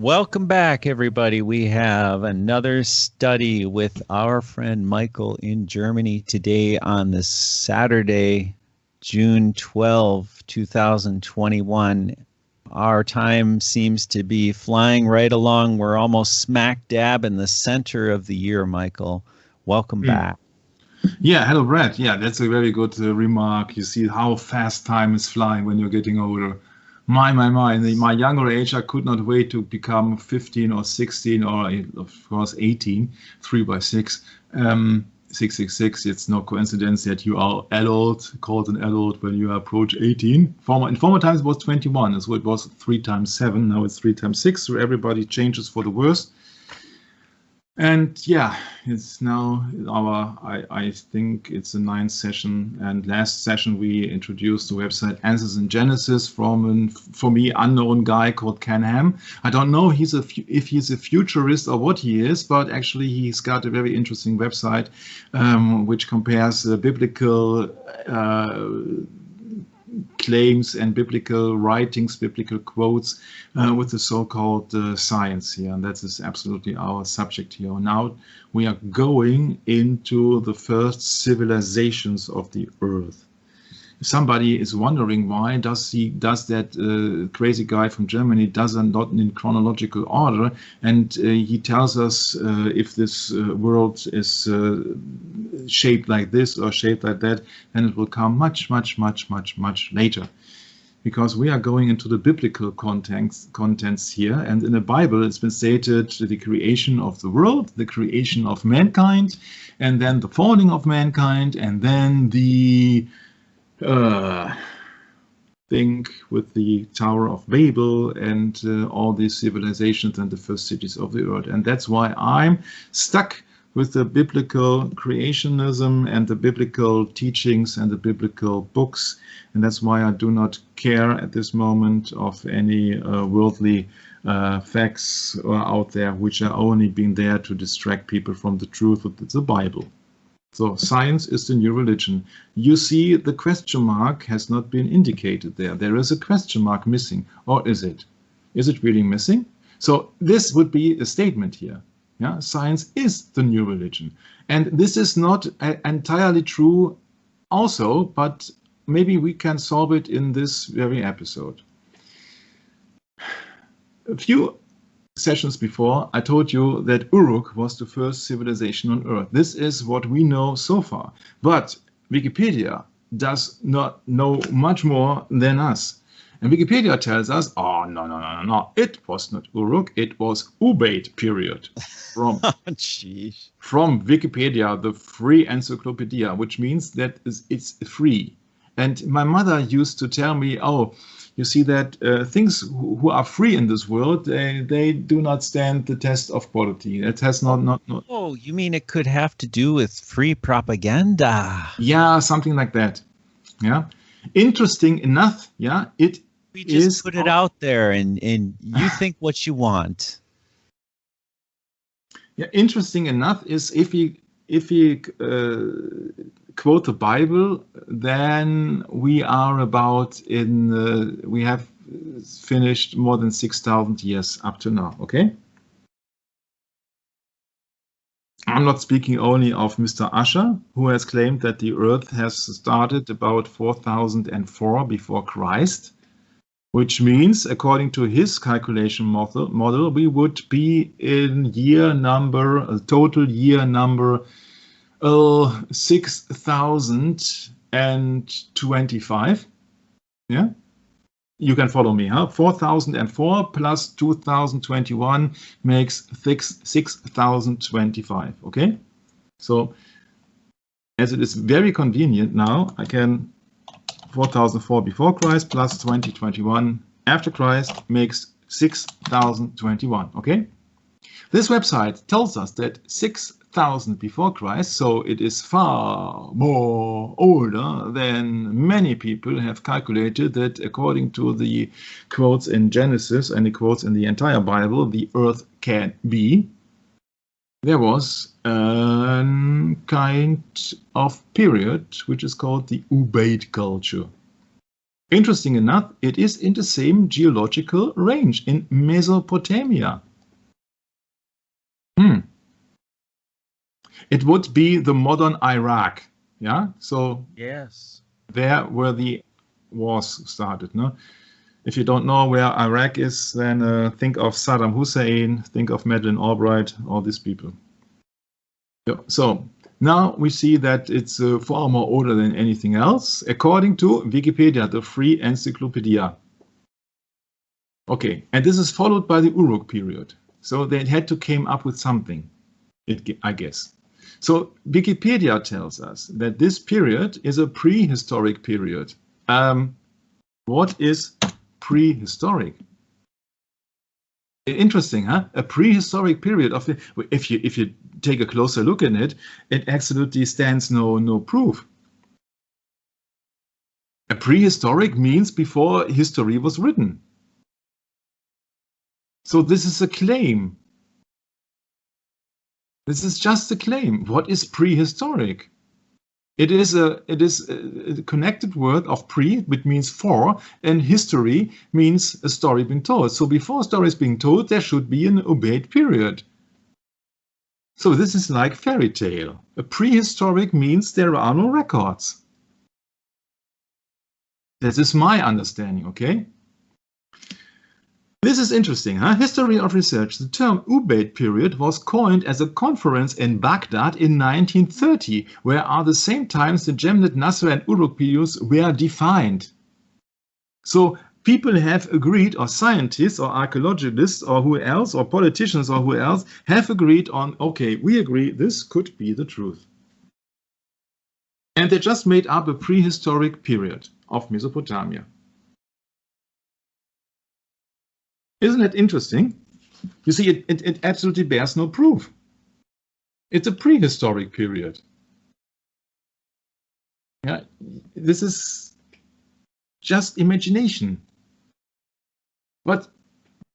Welcome back, everybody. We have another study with our friend Michael in Germany today on this Saturday, June 12, 2021. Our time seems to be flying right along. We're almost smack dab in the center of the year, Michael. Welcome back. Yeah, hello, Brad. Yeah, that's a very good remark. You see how fast time is flying when you're getting older. My. In my younger age, I could not wait to become 15 or 16 or, of course, 18, 3 by 6. 666, it's no coincidence that you are adult, called an adult when you approach 18. In former times it was 21, so it was 3 times 7, now it's 3 times 6, so everybody changes for the worse. And yeah, it's now I think it's the 9th session, and last session we introduced the website Answers in Genesis from for me, unknown guy called Ken Ham. I don't know if he's a futurist or what he is, but actually he's got a very interesting website which compares biblical claims and biblical writings, biblical quotes with the so-called science here. And that is absolutely our subject here. Now we are going into the first civilizations of the earth. If somebody is wondering why does that crazy guy from Germany doesn't not in chronological order, and he tells us if this world is shaped like this or shaped like that, then it will come much later, because we are going into the biblical contents here. And in the Bible it's been stated the creation of the world, the creation of mankind, and then the falling of mankind, and then the think with the Tower of Babel and all these civilizations and the first cities of the earth. And that's why I'm stuck with the biblical creationism and the biblical teachings and the biblical books. And that's why I do not care at this moment of any worldly facts out there, which are only being there to distract people from the truth of the Bible. So science is the new religion. You see, the question mark has not been indicated there. There is a question mark missing, or is it? Is it really missing? So this would be a statement here. Yeah, science is the new religion. And this is not entirely true also, but maybe we can solve it in this very episode. A few sessions before, I told you that Uruk was the first civilization on Earth. This is what we know so far. But Wikipedia does not know much more than us. And Wikipedia tells us, oh, no. It was not Uruk, it was Ubaid period. From Wikipedia, the free encyclopedia, which means that it's free. And my mother used to tell me, oh, you see that things who are free in this world, they do not stand the test of quality. It has not. Oh, you mean it could have to do with free propaganda? Yeah, something like that. Yeah, interesting enough. Yeah, we just put it out there, and you think what you want. Yeah, interesting enough is if we quote the Bible, then we are about we have finished more than 6,000 years up to now, okay? I'm not speaking only of Mr. Usher, who has claimed that the earth has started about 4004 before Christ, which means, according to his calculation model, we would be in total year number 6025. Yeah, you can follow me, huh? 4004 plus 2021 makes 6025. Okay, so as it is very convenient now, I can 4004 before Christ plus 2021 after Christ makes 6021. Okay, this website tells us that 6,000 before Christ, so it is far more older than many people have calculated that, according to the quotes in Genesis and the quotes in the entire Bible, the earth can be. There was a kind of period which is called the Ubaid Culture. Interesting enough, it is in the same geological range in Mesopotamia. It would be the modern Iraq. Yeah, so yes, there where the wars started. No, if you don't know where Iraq is, then think of Saddam Hussein, think of Madeleine Albright, all these people. So now we see that it's far more older than anything else, according to Wikipedia, the free encyclopedia. Okay, and this is followed by the Uruk period. So they had to come up with something, I guess. So Wikipedia tells us that this period is a prehistoric period. What is prehistoric? Interesting, huh? A prehistoric period of the, if you take a closer look at it, it absolutely stands no proof. A prehistoric means before history was written. So this is a claim. This is just a claim. What is prehistoric? It is a connected word of pre, which means for, and history means a story being told. So before a story is being told, there should be an Ubaid period. So this is like fairy tale. A prehistoric means there are no records. This is my understanding, okay? This is interesting, huh? History of research. The term Ubaid period was coined as a conference in Baghdad in 1930, where at the same times the Jemnat Nasr and Uruk periods were defined. So people have agreed, or scientists, or archaeologists, or who else, or politicians, or who else, have agreed on, okay, we agree this could be the truth. And they just made up a prehistoric period of Mesopotamia. Isn't it interesting? You see, it absolutely bears no proof. It's a prehistoric period. Yeah, this is just imagination. But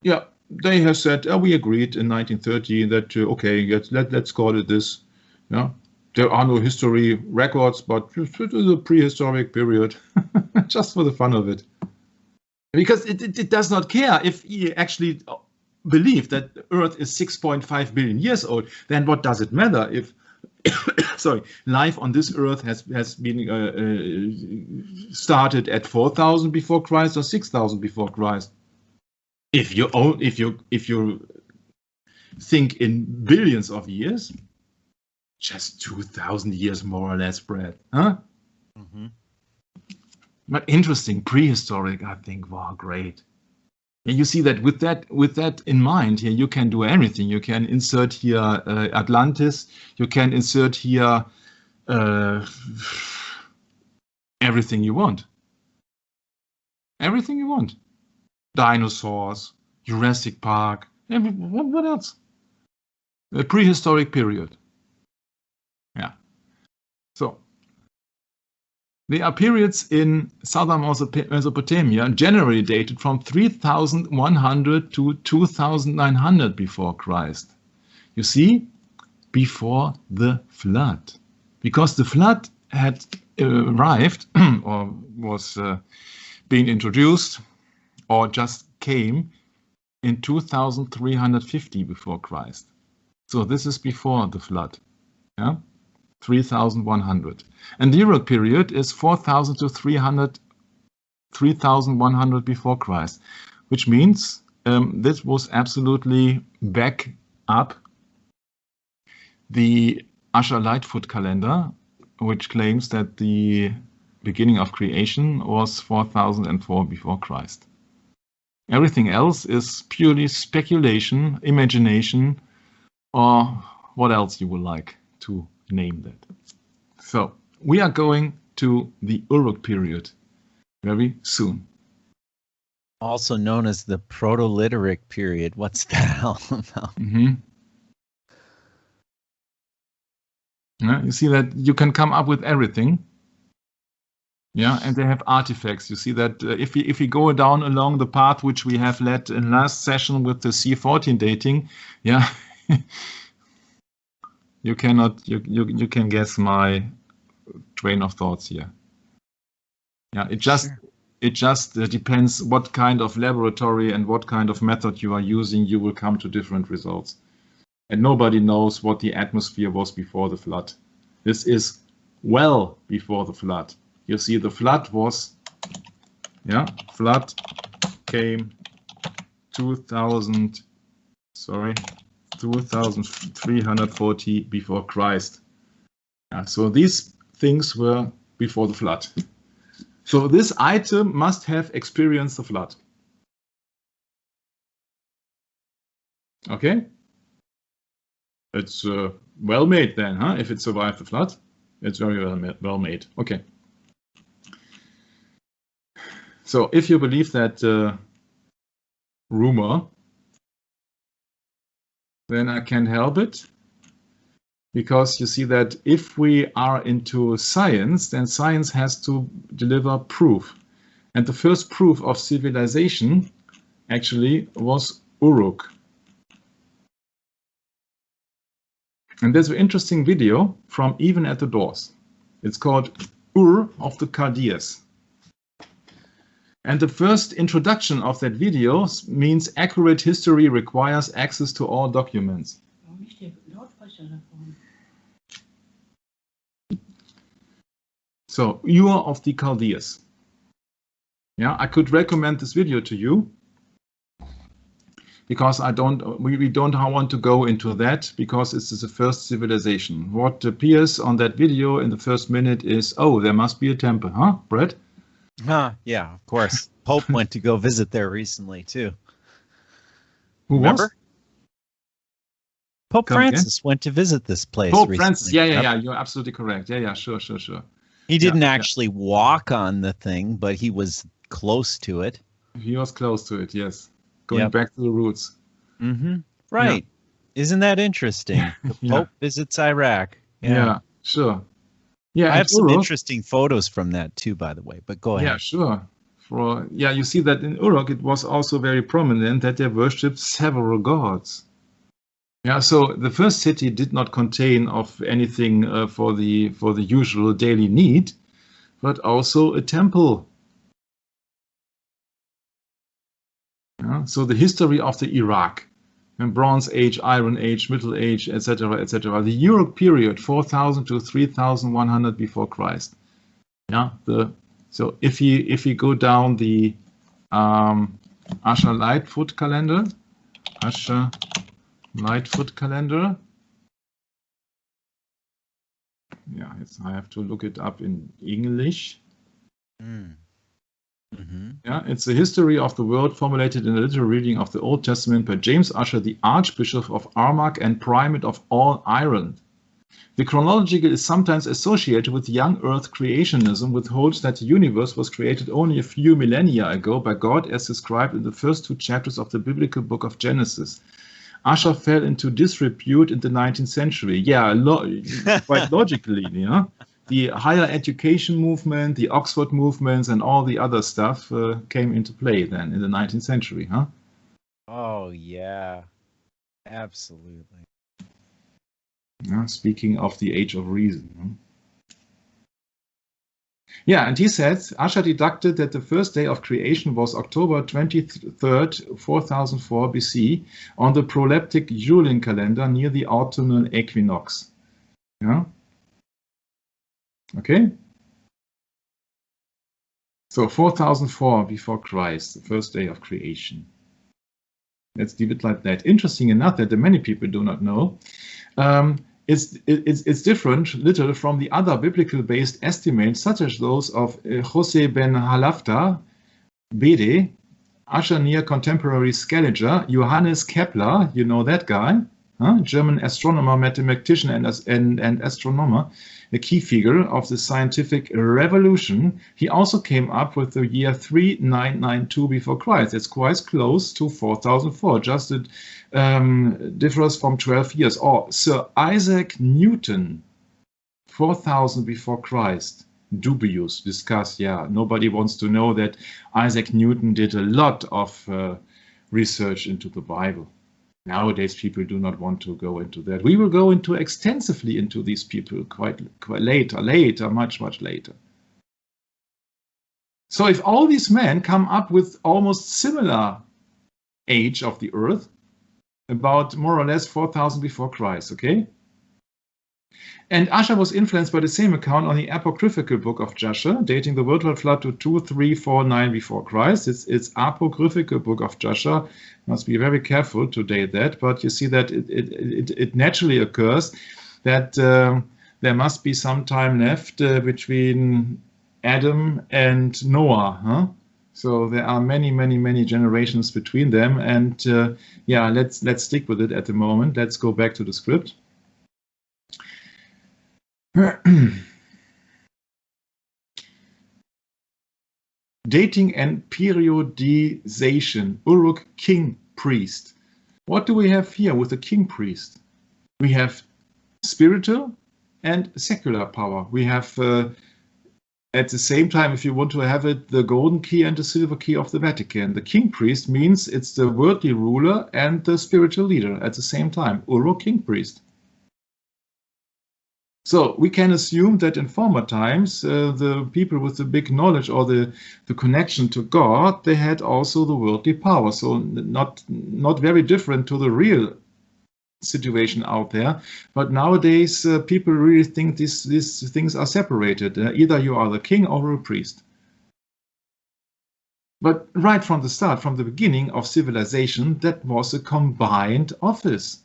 yeah, they have said, oh, we agreed in 1930 that okay, let's call it this. Yeah, there are no history records, but it is a prehistoric period, just for the fun of it. Because it does not care if you actually believe that the Earth is 6.5 billion years old. Then what does it matter if, sorry, life on this Earth has been started at 4,000 before Christ or 6,000 before Christ? If you think in billions of years, just 2,000 years more or less, Brad, huh? Mm-hmm. But interesting, prehistoric, I think, wow, great. And you see that with that in mind here, you can do anything. You can insert here Atlantis. You can insert here everything you want. Everything you want. Dinosaurs, Jurassic Park, what else? A prehistoric period. Yeah. So there are periods in southern Mesopotamia generally dated from 3,100 to 2,900 before Christ. You see, before the flood. Because the flood had arrived or was being introduced or just came in 2,350 before Christ. So this is before the flood. Yeah? 3,100. And the Uruk period is 4,000 to 3,100 before Christ, which means this was absolutely back up the Asher Lightfoot calendar, which claims that the beginning of creation was 4,004 before Christ. Everything else is purely speculation, imagination, or what else you would like to name that. So we are going to the Uruk period very soon. Also known as the Proto-Literate period. What's that all about? Mm-hmm. Yeah, you see that you can come up with everything. Yeah, and they have artifacts. You see that if we go down along the path which we have led in last session with the C14 dating, yeah, you can guess my train of thoughts here. Yeah, it just it just depends what kind of laboratory and what kind of method you are using. You will come to different results. And nobody knows what the atmosphere was before the flood. This is well before the flood. You see, the flood was, flood came 2340 before Christ. So these things were before the flood. So this item must have experienced the flood. Okay? It's well made then, huh? If it survived the flood, it's very well made. Okay. So if you believe that rumor, then I can't help it. Because you see that if we are into science, then science has to deliver proof. And the first proof of civilization actually was Uruk. And there's an interesting video from Even at the Doors. It's called Ur of the Chaldeans. And the first introduction of that video means accurate history requires access to all documents. So, Ur of the Chaldeans. Yeah, I could recommend this video to you because we don't want to go into that because it's the first civilization. What appears on that video in the first minute is, oh, there must be a temple, huh, Brett? Yeah, of course. Pope went to go visit there recently too. Who Remember? was? Pope Francis went to visit this place recently. Francis, yeah, you're absolutely correct. Yeah, sure. He didn't actually walk on the thing, but he was close to it. He was close to it, yes. Going back to the roots. Mm-hmm. Right. Yeah. Isn't that interesting? The Pope visits Iraq. Yeah, sure. Yeah, I have some interesting photos from that too, by the way, but go ahead. Yeah, sure. You see that in Uruk it was also very prominent that they worshipped several gods. Yeah, so the first city did not contain of anything for the usual daily need, but also a temple. Yeah, so the history of the Iraq, and Bronze Age, Iron Age, Middle Age, etc., etc. The Uruk period, 4000 to 3100 before Christ. Yeah, so if you go down the Asher Lightfoot calendar, yeah, I have to look it up in English. Mm-hmm. Yeah, it's the history of the world formulated in a literal reading of the Old Testament by James Ussher, the Archbishop of Armagh and Primate of all Ireland. The chronological is sometimes associated with young Earth creationism, which holds that the universe was created only a few millennia ago by God, as described in the first 2 chapters of the biblical book of Genesis. Ussher fell into disrepute in the 19th century. Yeah, quite logically, you know. The higher education movement, the Oxford movements, and all the other stuff came into play then in the 19th century, huh? Oh, yeah. Absolutely. Speaking of the age of reason. Huh? Yeah, and he said, Ussher deducted that the first day of creation was October 23rd, 4004 BC, on the proleptic Julian calendar near the autumnal equinox. Yeah. Okay. So 4004 before Christ, the first day of creation. Let's leave it like that. Interesting enough that many people do not know. It's different little from the other biblical-based estimates, such as those of José ben Halafta, Bede, Ussher near contemporary Scaliger, Johannes Kepler, you know that guy, huh? German astronomer, mathematician, and astronomer, a key figure of the scientific revolution. He also came up with the year 3992 before Christ. It's quite close to 4004, just it differs from 12 years. Or Sir Isaac Newton, 4000 before Christ. Dubious, discussed. Yeah, nobody wants to know that Isaac Newton did a lot of research into the Bible. Nowadays, people do not want to go into that. We will go into extensively into these people quite later, much later. So if all these men come up with almost similar age of the earth, about more or less 4,000 before Christ, okay? And Asher was influenced by the same account on the apocryphal book of Joshua, dating the worldwide flood to 2349 before Christ. It's apocryphal book of Joshua. Must be very careful to date that, but you see that it naturally occurs that there must be some time left between Adam and Noah, huh? So there are many generations between them, and yeah, let's stick with it at the moment. Let's go back to the script. Dating and periodization. Uruk, king priest. What do we have here with the king priest? We have spiritual and secular power. We have at the same time, if you want to have it, the golden key and the silver key of the Vatican. The king priest means it's the worldly ruler and the spiritual leader at the same time. Uruk, king priest. So we can assume that in former times, the people with the big knowledge or the connection to God, they had also the worldly power. So not very different to the real situation out there. But nowadays, people really think these things are separated. Either you are the king or a priest. But right from the start, from the beginning of civilization, that was a combined office.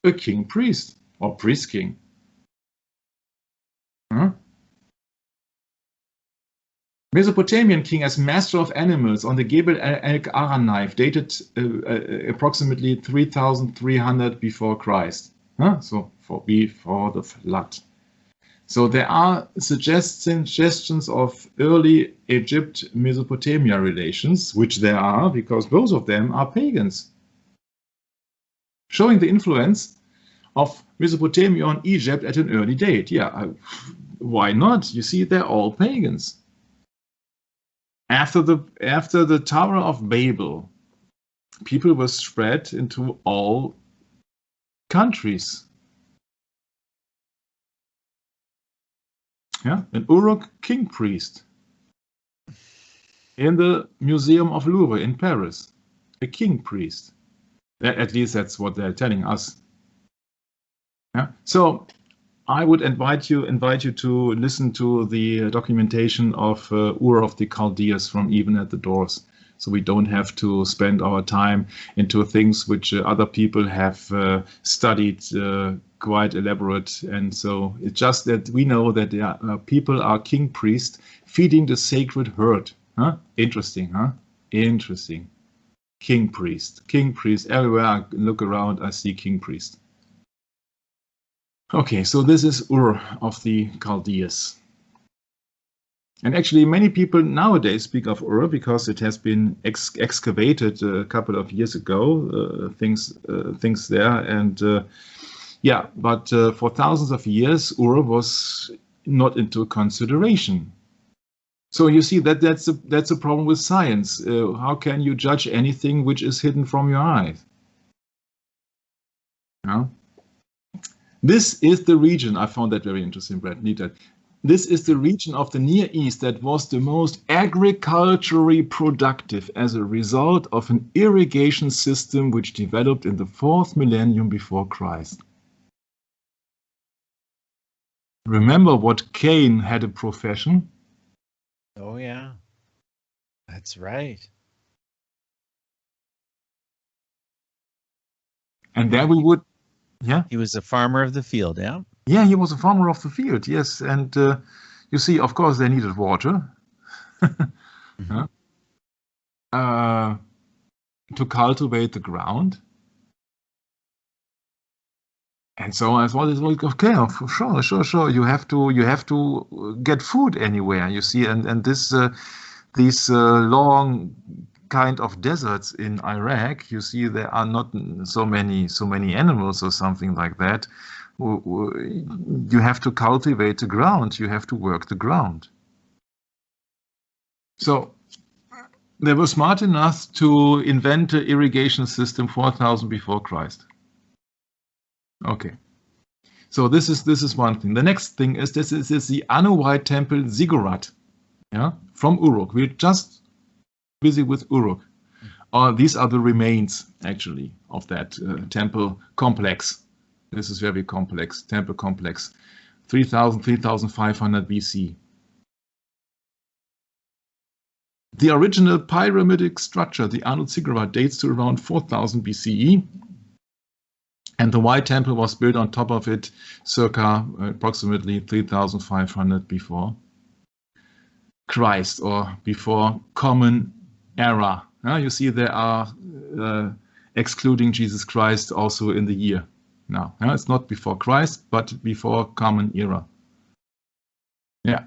A king priest or priest king. Mesopotamian king as master of animals on the Gebel el-Ara knife, dated approximately 3,300 before Christ. So before the flood. So there are suggestions of early Egypt-Mesopotamia relations, which there are because both of them are pagans, showing the influence of Mesopotamia on Egypt at an early date. Yeah, why not? You see, they're all pagans. After the Tower of Babel, people were spread into all countries. Yeah, an Uruk king priest in the Museum of Louvre in Paris, a king priest. At least that's what they're telling us. Yeah. So I would invite you to listen to the documentation of Ur of the Chaldeans from Even at the Doors. So we don't have to spend our time into things which other people have studied quite elaborate. And so it's just that we know that people are king priest feeding the sacred herd. Huh? Interesting, huh? Interesting. King priest. King priest. Everywhere I look around, I see king priest. Okay, so this is Ur of the Chaldeans. And actually, many people nowadays speak of Ur because it has been excavated a couple of years ago, things there. And yeah, but for thousands of years, Ur was not into consideration. So you see that's a problem with science. How can you judge anything which is hidden from your eyes? Yeah. This is the region, I found that very interesting, Brad. This is the region of the Near East that was the most agriculturally productive as a result of an irrigation system which developed in the 4th millennium before Christ. Remember what Cain had a profession? Oh, yeah. That's right. And there we would... Yeah. He was a farmer of the field, yeah? Yeah, he was a farmer of the field, yes. And you see, of course, they needed water to cultivate the ground. And so I thought, like, okay, sure. You have to get food anywhere, you see. And these long kind of deserts in Iraq, you see, there are not so many animals or something like that. You have to cultivate the ground. You have to work the ground. So they were smart enough to invent an irrigation system 4,000 before Christ. Okay. So this is one thing. The next thing is this is the Anuwite temple ziggurat. Yeah, from Uruk. We're just busy with Uruk. These are the remains, actually, of that temple complex. This is very complex, temple complex. 3000, 3500 BC. The original pyramidic structure, the Anu Ziggurat, dates to around 4000 BCE. And the White Temple was built on top of it circa approximately 3500 before Christ, or before Common Era. You see, there are excluding Jesus Christ also in the year now. It's not before Christ, but before Common Era. Yeah,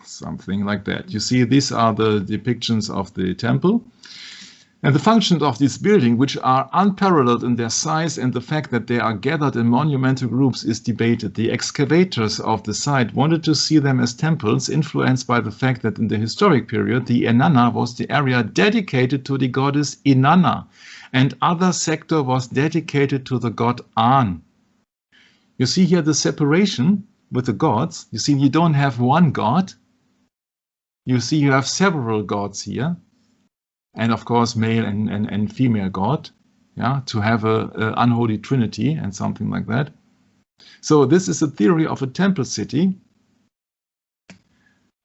something like that. You see, these are the depictions of the temple. And the functions of this building, which are unparalleled in their size and the fact that they are gathered in monumental groups, is debated. The excavators of the site wanted to see them as temples, influenced by the fact that in the historic period, the Inanna was the area dedicated to the goddess Inanna, and other sector was dedicated to the god An. You see here the separation with the gods. You see, you don't have one god. You see, you have several gods here. And of course, male and female god, yeah, to have a unholy trinity and something like that. So this is a theory of a temple city.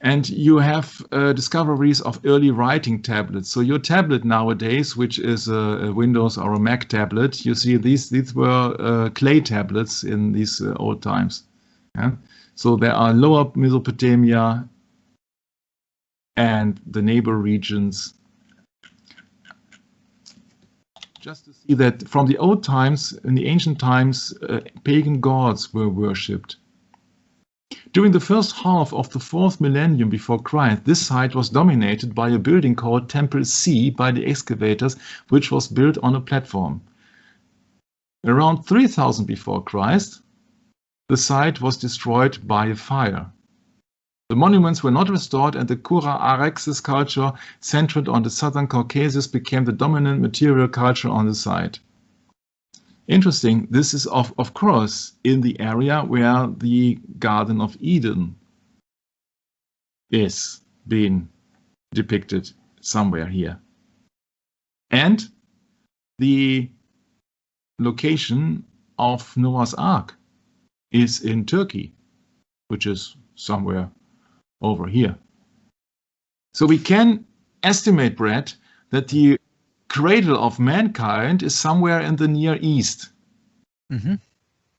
And you have discoveries of early writing tablets. So your tablet nowadays, which is a Windows or a Mac tablet, you see these were clay tablets in these old times. Yeah? So there are Lower Mesopotamia and the neighbor regions. Just to see that from the old times, in the ancient times, pagan gods were worshipped. During the first half of the 4th millennium before Christ, this site was dominated by a building called Temple C by the excavators, which was built on a platform. Around 3000 before Christ, the site was destroyed by a fire. The monuments were not restored, and the Kura Arexis culture, centered on the southern Caucasus, became the dominant material culture on the site. Interesting, this is of course in the area where the Garden of Eden is being depicted somewhere here. And the location of Noah's Ark is in Turkey, which is somewhere over here. So we can estimate, Brett, that the cradle of mankind is somewhere in the Near East. Mm-hmm.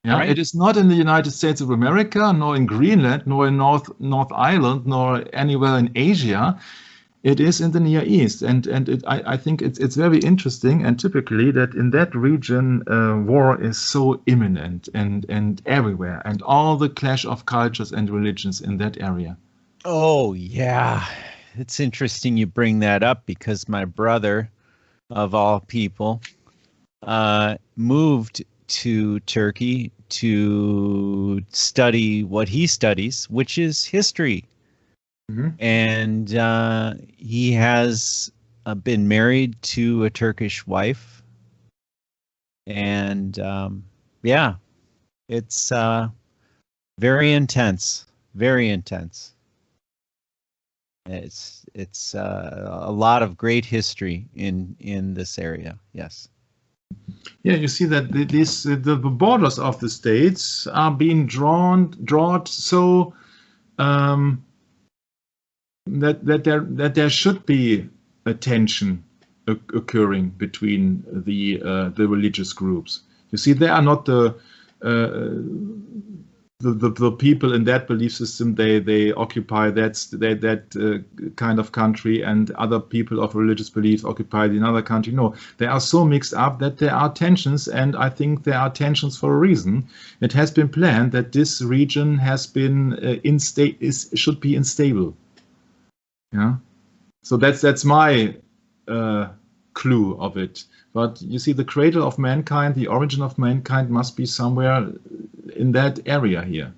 Yeah, Right. It is not in the United States of America, nor in Greenland, nor in North Ireland, nor anywhere in Asia. It is in the Near East, and I think it's very interesting, and typically that in that region war is so imminent and everywhere, and all the clash of cultures and religions in that area. Oh, yeah. It's interesting you bring that up, because my brother, of all people, moved to Turkey to study what he studies, which is history. Mm-hmm. And he has been married to a Turkish wife. And yeah, it's very intense, very intense. It's a lot of great history in this area. Yes. Yeah, you see that the borders of the states are being drawn so that there should be a tension occurring between the religious groups. You see, they are not the people in that belief system. They occupy that kind of country, and other people of religious beliefs occupy another country. No, they are so mixed up that there are tensions, and I think there are tensions for a reason. It has been planned that this region has been should be unstable. Yeah, so that's my clue of it. But you see, the cradle of mankind, the origin of mankind, must be somewhere in that area here.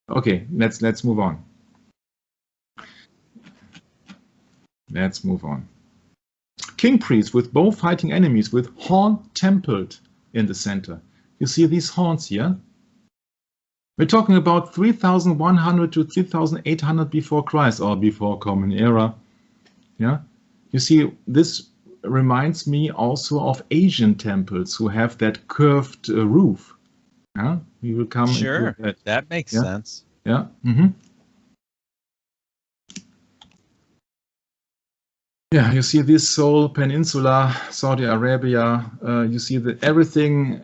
Okay, let's move on. Let's move on. King priest with bow fighting enemies, with horn templed in the center. You see these horns here? We're talking about 3,100 to 3,800 before Christ, or before Common Era. Yeah, you see, this reminds me also of Asian temples who have that curved roof. Yeah, we will come Sure, into that. That makes sense. Yeah. Mm-hmm. Yeah, you see this whole peninsula, Saudi Arabia, you see that everything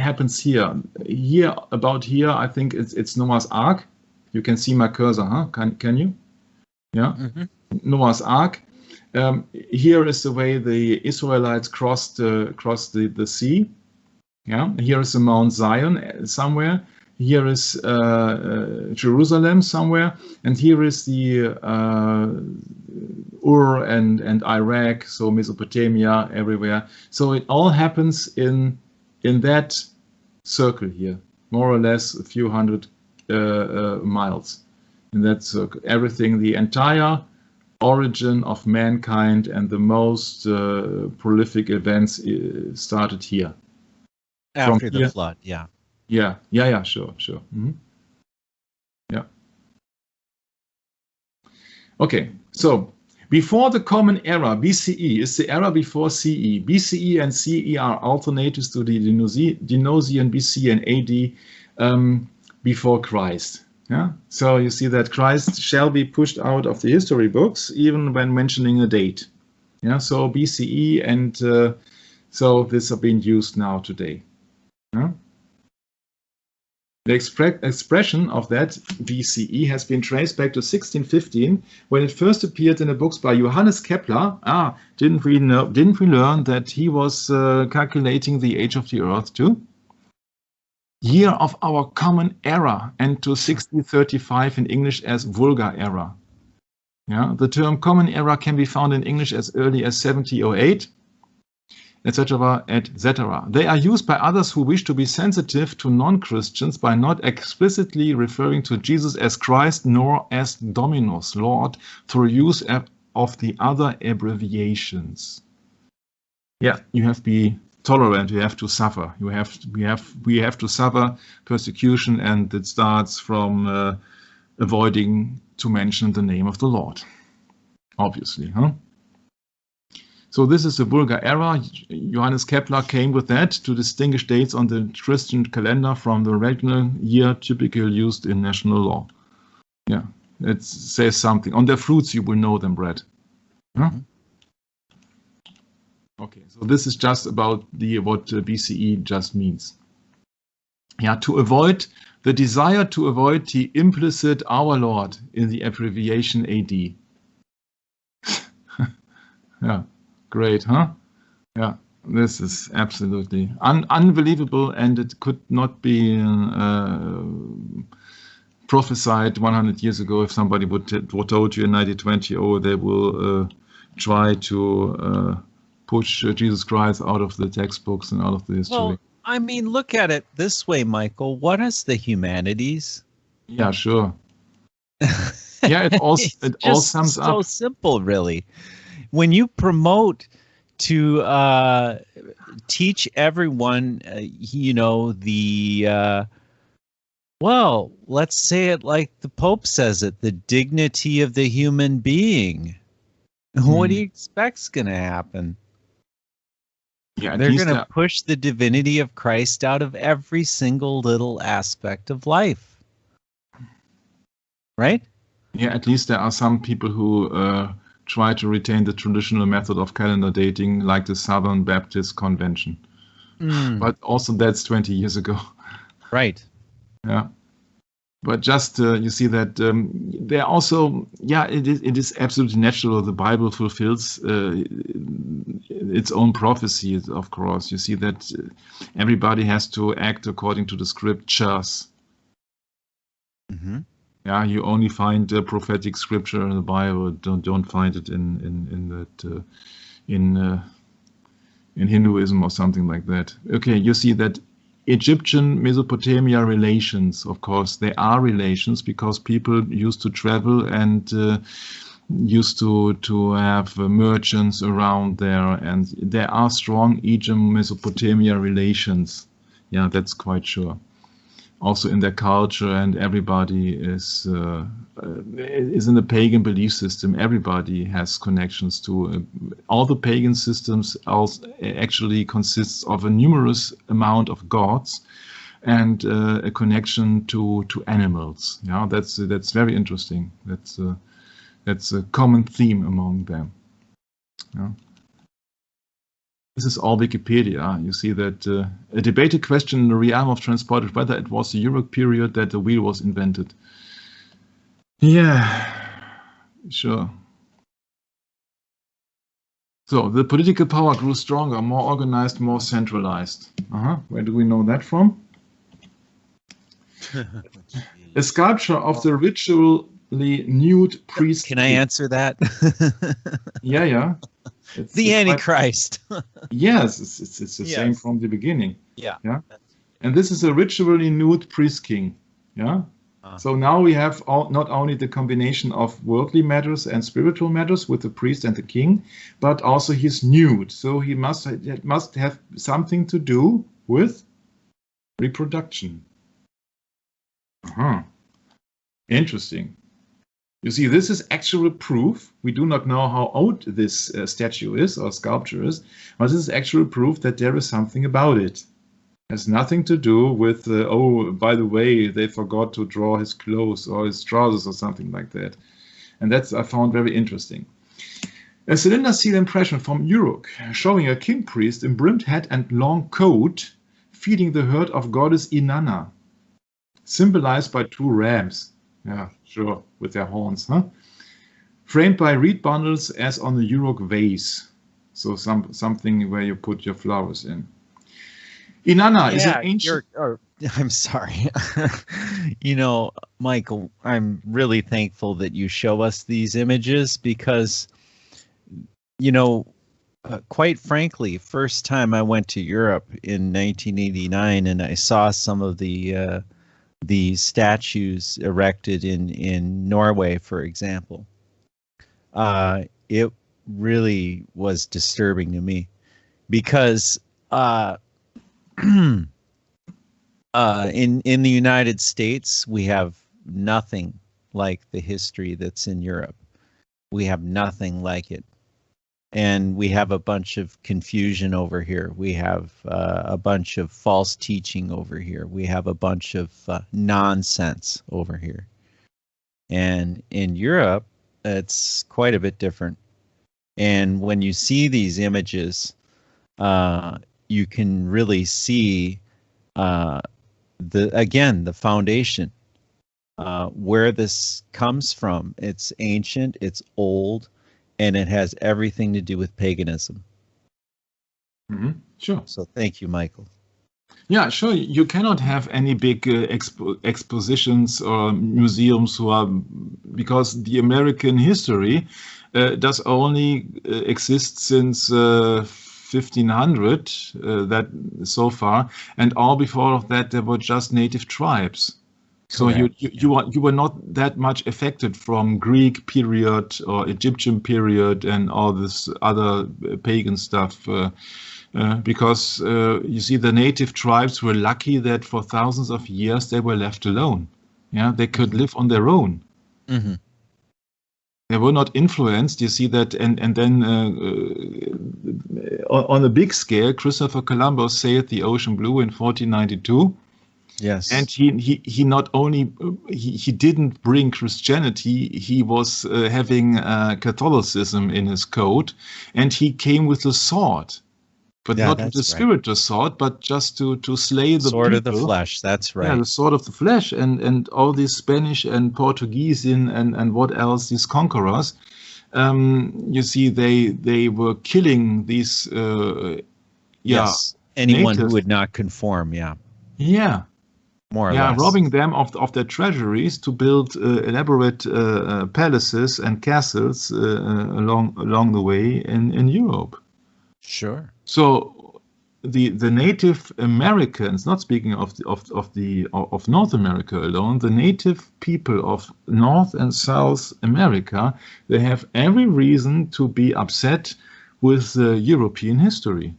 happens here. Here, about here, I think it's Noah's Ark. You can see my cursor, huh? Can you? Yeah. Mm-hmm. Noah's Ark. Here is the way the Israelites crossed the sea. Yeah. Here is the Mount Zion somewhere. Here is Jerusalem somewhere, and here is the Ur and Iraq, so Mesopotamia everywhere. So it all happens in that circle here, more or less a few hundred miles in that circle. Everything, the entire origin of mankind and the most prolific events started here. After the flood, yeah. Yeah, sure. Mm-hmm. Yeah. Okay, so before the Common Era, BCE is the era before CE. BCE and CE are alternators to the Dionysian BC and AD before Christ. Yeah, so you see that Christ shall be pushed out of the history books even when mentioning a date. Yeah, so BCE and so this are being used now today. Yeah? The expression of that BCE has been traced back to 1615 when it first appeared in the books by Johannes Kepler. Didn't we learn that he was calculating the age of the Earth too? Year of our Common Era, and to 1635 in English as Vulgar Era. Yeah, the term Common Era can be found in English as early as 1708. Etc., etc. They are used by others who wish to be sensitive to non-Christians by not explicitly referring to Jesus as Christ nor as Dominus, Lord, through use of the other abbreviations. Yeah, you have to be tolerant. You have to suffer. We have to suffer persecution, and it starts from avoiding to mention the name of the Lord. Obviously, huh? So this is the Vulgar Era. Johannes Kepler came with that to distinguish dates on the Christian calendar from the regular year typically used in national law. Yeah, it says something. On their fruits you will know them, Brad. Huh? Okay, so this is just about what BCE just means. Yeah, the desire to avoid the implicit our Lord in the abbreviation AD. Yeah. Great, huh? Yeah, this is absolutely unbelievable, and it could not be prophesied 100 years ago if somebody would told you in 1920, oh, they will try to push Jesus Christ out of the textbooks and out of the history. Well, I mean, look at it this way, Michael. What is the humanities? Yeah, sure. Yeah, it all sums up. So simple, really. When you promote to teach everyone, well, let's say it like the Pope says it, the dignity of the human being. What do you expect's going to happen? Yeah, they're going to push the divinity of Christ out of every single little aspect of life. Right? Yeah, at least there are some people who try to retain the traditional method of calendar dating, like the Southern Baptist Convention. But also that's 20 years ago. Right. Yeah. But just you see that there also, it is absolutely natural. The Bible fulfills its own prophecies, of course. You see that everybody has to act according to the scriptures. Mm-hmm. Yeah, you only find prophetic scripture in the Bible. Don't find it in Hinduism or something like that. Okay, you see that Egyptian Mesopotamia relations, of course, they are relations because people used to travel and used to have merchants around there, and there are strong Egypt Mesopotamia relations. Yeah, that's quite sure. also in their culture, and everybody is in the pagan belief system. Everybody has connections to all the pagan systems. Also, actually consists of a numerous amount of gods and a connection to animals. Yeah, that's very interesting. That's a common theme among them. Yeah. This is all Wikipedia. You see that a debated question in the realm of transport is whether it was the Euro period that the wheel was invented. Yeah, sure. So the political power grew stronger, more organized, more centralized. Where do we know that from? A sculpture of the ritually nude priest. Can I answer that? Yeah. It's the Antichrist. Yes, it's the same from the beginning. Yeah. And this is a ritually nude priest king. Yeah. So now we have not only the combination of worldly matters and spiritual matters with the priest and the king, but also he's nude. So he must have something to do with reproduction. Interesting. You see, this is actual proof. We do not know how old this statue is or sculpture is, but this is actual proof that there is something about it. It has nothing to do with, oh, by the way, they forgot to draw his clothes or his trousers or something like that. And that's I found very interesting. A cylinder seal impression from Uruk showing a king priest in brimmed hat and long coat feeding the herd of goddess Inanna, symbolized by two rams. Yeah, sure, with their horns, huh? Framed by reed bundles as on the Uruk vase. So something where you put your flowers in. Inanna is an ancient... I'm sorry. You know, Michael, I'm really thankful that you show us these images because, you know, quite frankly, first time I went to Europe in 1989 and I saw some of the statues erected in Norway, for example, it really was disturbing to me because in the United States we have nothing like the history that's in Europe. We have nothing like it. And we have a bunch of confusion over here. We have a bunch of false teaching over here. We have a bunch of nonsense over here. And in Europe, it's quite a bit different. And when you see these images, you can really see the foundation, where this comes from. It's ancient, it's old, and it has everything to do with paganism. Sure. So thank you, Michael. Yeah, sure. You cannot have any big expositions or museums because the American history does only exist since 1500 that so far, and all before of that there were just native tribes. So you were not that much affected from Greek period or Egyptian period and all this other pagan stuff, because you see the native tribes were lucky that for thousands of years they were left alone. Yeah, they could live on their own. Mm-hmm. They were not influenced. You see that, and then on a big scale, Christopher Columbus sailed the ocean blue in 1492. Yes, and he not only he didn't bring Christianity, he was having Catholicism in his code, and he came with a sword, but not with the spiritual sword, but just to slay the sword people. Of the flesh. That's right. Yeah, the sword of the flesh, and all these Spanish and Portuguese and what else, these conquerors. You see, they were killing these. Yes, anyone natives. Who would not conform. Yeah. Yeah. More or less. Robbing them of their treasuries to build elaborate palaces and castles along the way in Europe. Sure. So the Native Americans, not speaking of North America alone, the native people of North and South America, they have every reason to be upset with European history.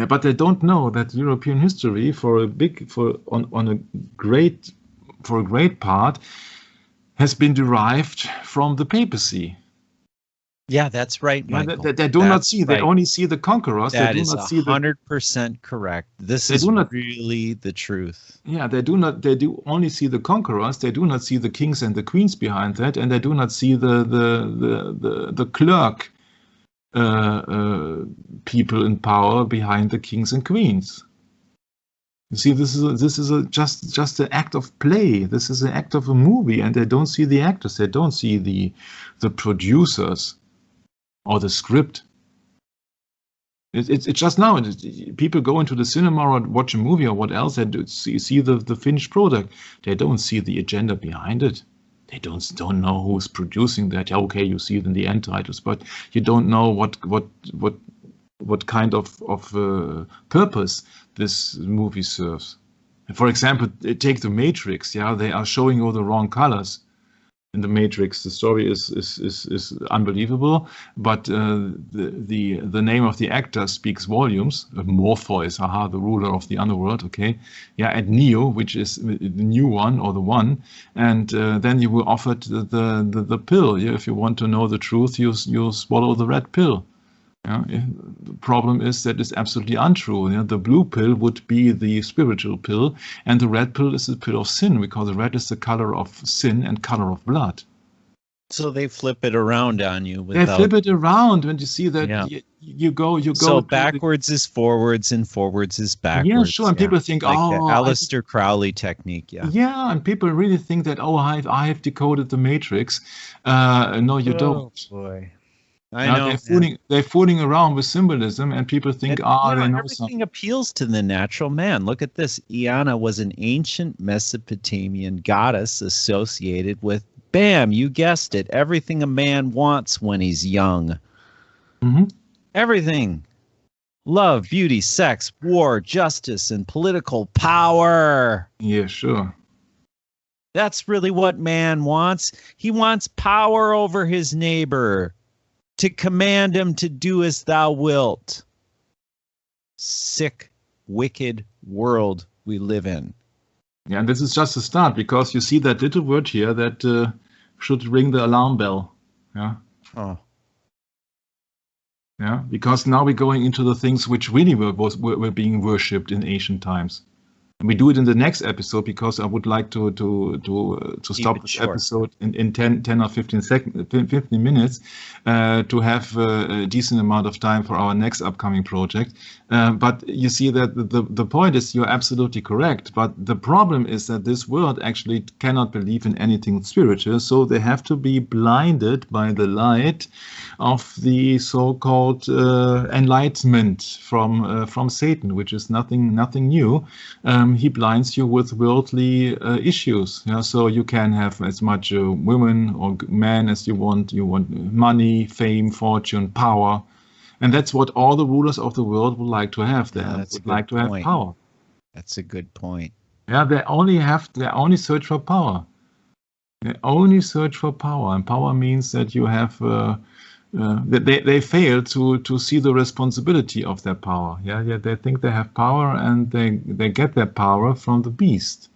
Yeah, but they don't know that European history, for a great part, has been derived from the papacy. Yeah, that's right, Michael. They do not see. They only see the conquerors. That they do is not see 100% correct. This is really the truth. Yeah, they do only see the conquerors. They do not see the kings and the queens behind that, and they do not see the clerk people in power behind the kings and queens. You see, this is just an act of play. This is an act of a movie, and they don't see the actors. They don't see the producers or the script. It's just now. People go into the cinema or watch a movie or what else, and see the finished product. They don't see the agenda behind it. They don't know who's producing that. Yeah, okay, you see it in the end titles, but you don't know what kind of purpose this movie serves. For example, take the Matrix. Yeah, they are showing you the wrong colors in the Matrix. The story is unbelievable, but the name of the actor speaks volumes. Morpheus, the ruler of the underworld. Okay, yeah, and Neo, which is the new one or the one, and then you were offered the pill. Yeah, if you want to know the truth, you swallow the red pill. Yeah, the problem is that it's absolutely untrue. Yeah, the blue pill would be the spiritual pill, and the red pill is the pill of sin, because the red is the color of sin and color of blood. So they flip it around on you. They flip it around when you see that. Yeah. You go. So backwards is forwards, and forwards is backwards. Yeah, sure. And people think, like the Aleister Crowley technique. Yeah. Yeah, and people really think that, I have decoded the Matrix. No, you don't. Oh boy. I know they're fooling around with symbolism, and people think, they know everything something. Appeals to the natural man. Look at this. Iana was an ancient Mesopotamian goddess associated with, bam, you guessed it, everything a man wants when he's young. Mm-hmm. Everything. Love, beauty, sex, war, justice, and political power. Yeah, sure. That's really what man wants. He wants power over his neighbor, to command him to do as thou wilt. Sick, wicked world we live in. Yeah, and this is just a start, because you see that little word here that should ring the alarm bell. Yeah. Oh. Yeah, because now we're going into the things which really were being worshipped in ancient times. We do it in the next episode, because I would like to stop this episode in 10 or 15 minutes to have a decent amount of time for our next upcoming project. But you see that the point is, you're absolutely correct. But the problem is that this world actually cannot believe in anything spiritual, so they have to be blinded by the light of the so-called enlightenment from Satan, which is nothing new. He blinds you with worldly issues. Yeah? So you can have as much women or men as you want. You want money, fame, fortune, power. And that's what all the rulers of the world would like to have. They would like to have power. That's a good point. Yeah, they only search for power. They only search for power. And power means that you have... they fail to see the responsibility of their power. Yeah, they think they have power, and they get their power from the beast.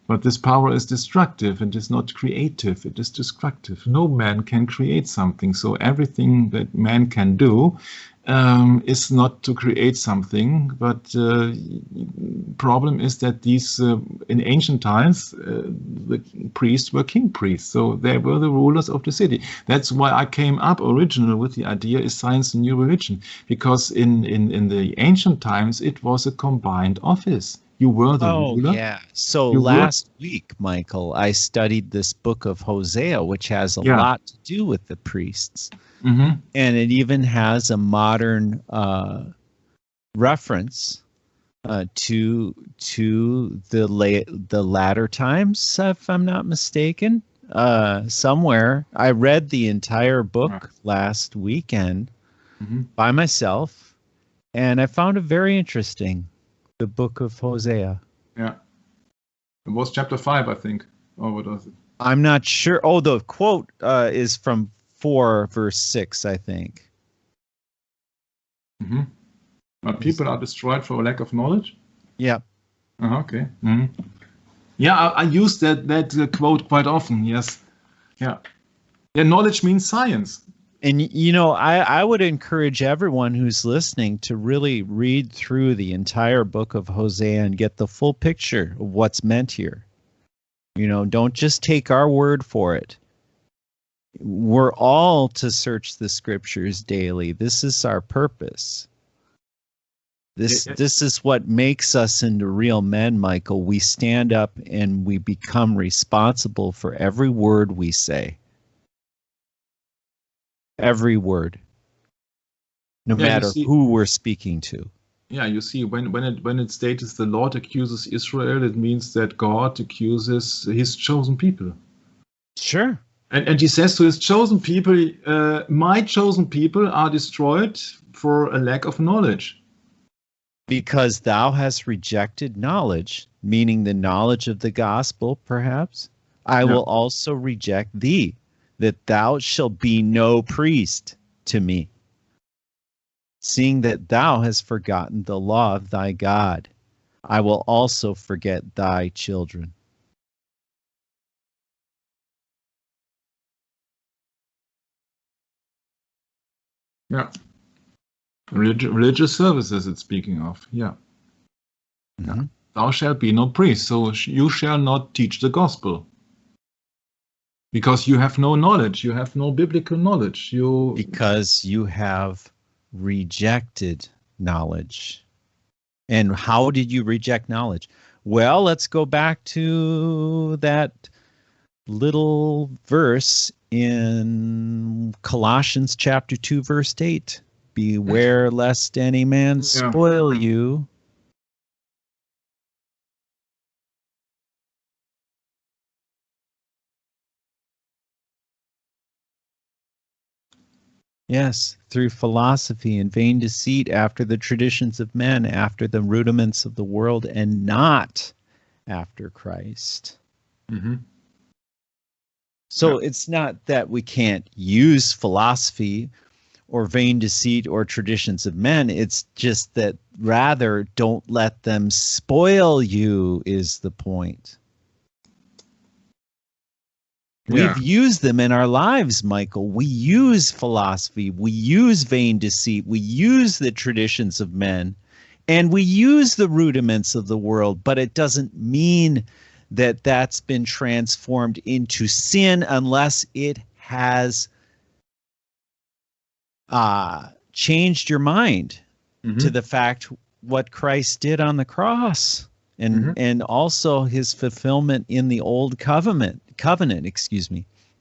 But this power is destructive. It is not creative. It is destructive. No man can create something. So everything that man can do is not to create something. But problem is that these in ancient times the priests were king priests. So they were the rulers of the city. That's why I came up originally with the idea, is science the new religion? Because in the ancient times it was a combined office. You were the ruler. Yeah. So last week, Michael, I studied this book of Hosea, which has a lot to do with the priests. Mm-hmm. And it even has a modern reference to the latter times, if I'm not mistaken. Somewhere. I read the entire book last weekend by myself, and I found it very interesting. The book of Hosea. Yeah. It was chapter 5, I think. Or what was it? I'm not sure. Oh, the quote is from 4 verse 6, I think. Mm-hmm. But people are destroyed for a lack of knowledge? Yeah. Okay. Yeah, I use that quote quite often, yes. Yeah. Yeah, knowledge means science. And, you know, I would encourage everyone who's listening to really read through the entire book of Hosea and get the full picture of what's meant here. You know, don't just take our word for it. We're all to search the scriptures daily. This is our purpose. This is what makes us into real men, Michael. We stand up and we become responsible for every word we say. Every word, no matter who we're speaking to. Yeah, you see, when it states the Lord accuses Israel, it means that God accuses his chosen people. Sure. And he says to his chosen people, my chosen people are destroyed for a lack of knowledge. Because thou hast rejected knowledge, meaning the knowledge of the gospel, perhaps, I will also reject thee, that thou shalt be no priest to me, seeing that thou hast forgotten the law of thy God. I will also forget thy children. Yeah. Religious services it's speaking of. Yeah. Mm-hmm. Thou shalt be no priest, so you shall not teach the gospel. Because you have no knowledge, you have no biblical knowledge. Because you have rejected knowledge. And how did you reject knowledge? Well, let's go back to that little verse in Colossians chapter 2, verse 8. Beware lest any man spoil you. Yes, through philosophy and vain deceit, after the traditions of men, after the rudiments of the world, and not after Christ. Mm-hmm. So it's not that we can't use philosophy or vain deceit or traditions of men. It's just that rather don't let them spoil you is the point. We've used them in our lives, Michael. We use philosophy. We use vain deceit. We use the traditions of men. And we use the rudiments of the world. But it doesn't mean that that's been transformed into sin unless it has changed your mind to the fact what Christ did on the cross. And also his fulfillment in the old covenant,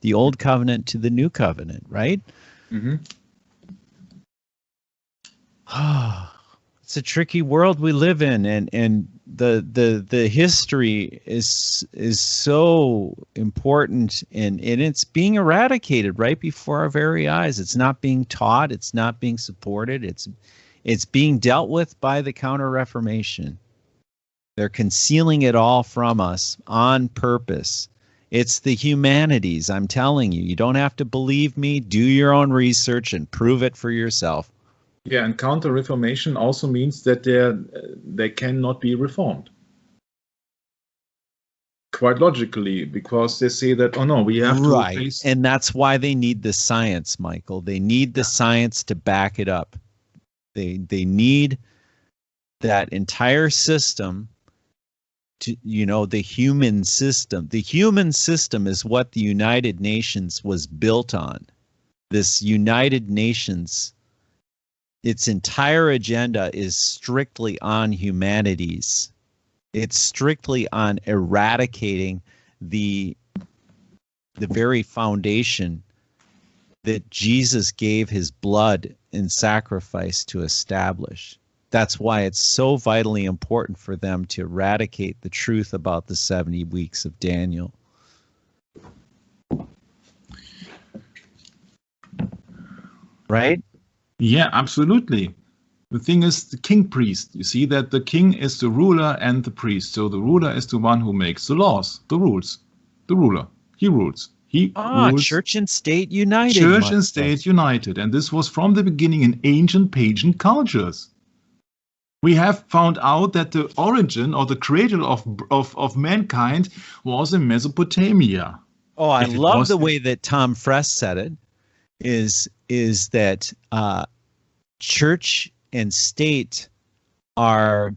the old covenant to the new covenant, right? It's a tricky world we live in, and the history is so important, and it's being eradicated right before our very eyes. It's not being taught, it's not being supported, it's being dealt with by the Counter-Reformation. They're concealing it all from us on purpose. It's the humanities, I'm telling you. You don't have to believe me. Do your own research and prove it for yourself. Yeah, and Counter-Reformation also means that they cannot be reformed. Quite logically, because they say that, oh no, we have to replace... And that's why they need the science, Michael. They need the science to back it up. They need that entire system to, the human system. The human system is what the United Nations was built on. This United Nations, its entire agenda is strictly on humanities. It's strictly on eradicating the very foundation that Jesus gave his blood in sacrifice to establish. That's why it's so vitally important for them to eradicate the truth about the 70 weeks of Daniel. Right? Yeah, absolutely. The thing is the king priest. You see that the king is the ruler and the priest. So the ruler is the one who makes the laws, the rules. The ruler. He rules. He rules. Church and state united. Church and state united. And this was from the beginning in ancient pagan cultures. We have found out that the origin or the cradle of mankind was in Mesopotamia. Oh, I If it love was the way that Tom Fress said it. Is that church and state are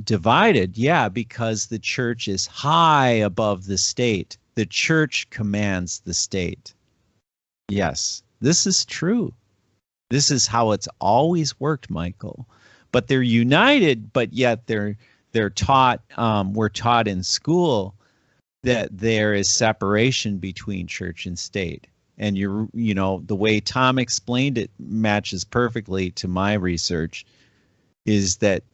divided? Yeah, because the church is high above the state. The church commands the state. Yes, this is true. This is how it's always worked, Michael. But they're united, but yet they're taught. We're taught in school that there is separation between church and state. And you know, the way Tom explained it matches perfectly to my research, is that